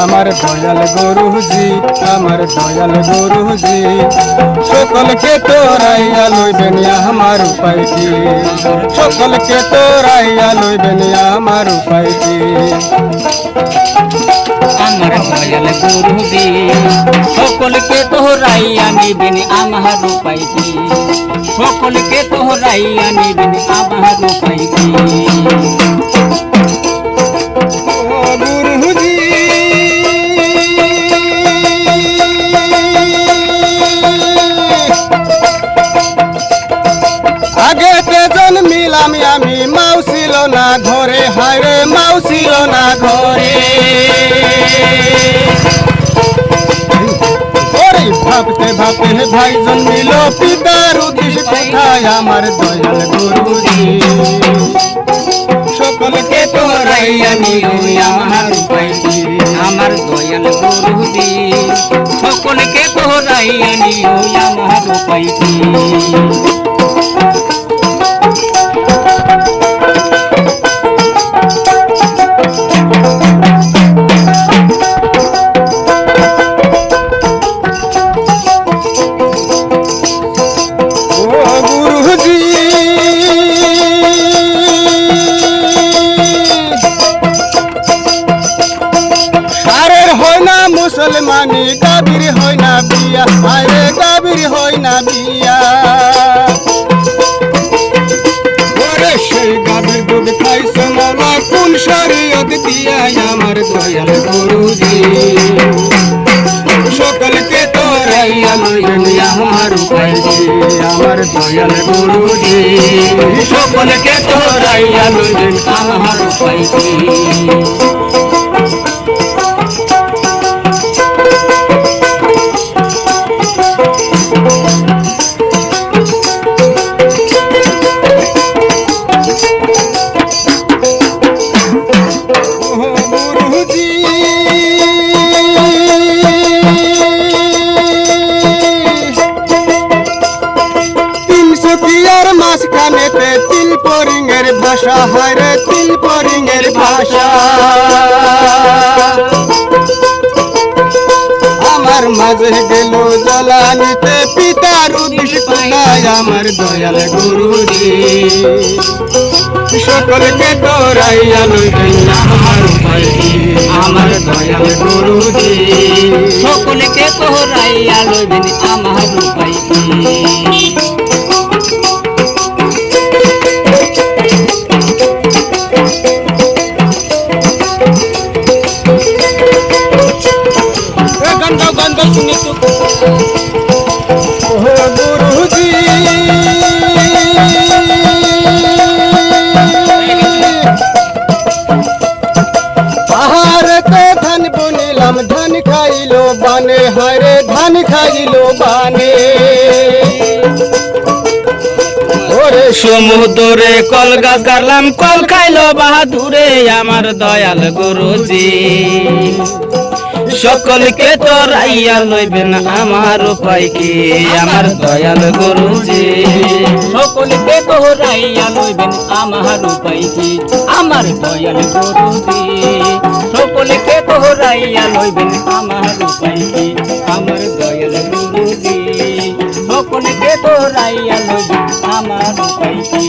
আমার দয়াল গুরুজি, আমার দয়াল গুরুজি, সকলকে তোরাইয়া লইবেন আমার উপায় কি, সকলকে তোরাইয়া লইবেন আমার উপায় কি। আমার দয়াল গুরুজি, সকলকে তোরাইয়া নিবেন আমার উপায় কি, সকলকে তোরাইয়া নিবেন আমার উপায় কি। গুরুজি আগেতে জন্মিলাম আমি, মাও ছিল না ঘরে, হায়রে মাও ছিল না ঘরে। ওরে ভাবতে ভাবতে ভাই জন্মিল, পিতার উদ্দেশ্য কোথায় আমার দয়াল গুরুজি। সকলকে তোরাইয়া নিবি আমার উপায় কি, আমার দয়াল গুরুজি, সকলকে তোরাইয়া নিবি আমার উপায় কি। মুসলমানি গাবির হয় না বিয়া, আরে গাবির হয় না বিয়া। ওরে সেই গাবির দুধ খাইছ মাওলা কোন শরীয়ত দিয়া আমার দয়াল গুরুজি। সকলকে তোরাইয়া লইবেন আমার উপায় কি, আমার দয়াল গুরুজি। সকলকে তোরাইয়া লইবেন আমার উপায় কি। মাঝখানেতে তিল পরিঙের ভাষা, হায়রে তিল পরিঙের ভাষা। আমার মাঝে গেল জ্বালানিতে পিতার উদ্দেশ্য কোথায় আমার দয়াল গুরুজি। সকলকে তোরাইয়া লইবেন আমার উপায় কি, আমার দয়াল গুরুজি। সকলকে তোরাইয়া লইবেন আমার উপায় কি। গুরুজি পাহাড়েতে ধান বুনিলাম, ধান খাইলো বানে, হায়রে ধান খাইলো বানে। ওরে সমুদ্রে কলগা কারলাম, কল খাইলো বাহাদুরে আমার দয়াল গুরুজি। সকলকে তোরাইয়া লইবেন আমার উপায় কি, আমার দয়াল গুরুজি। সকলকে তোরাইয়া লইবেন আমার উপায় কি, আমার দয়াল গুরুজি। সকলকে তোরাইয়া লইবেন আমার উপায় কি, আমার দয়াল গুরুজি। সকলকে তোরাইয়া লইবেন আমার উপায় কি।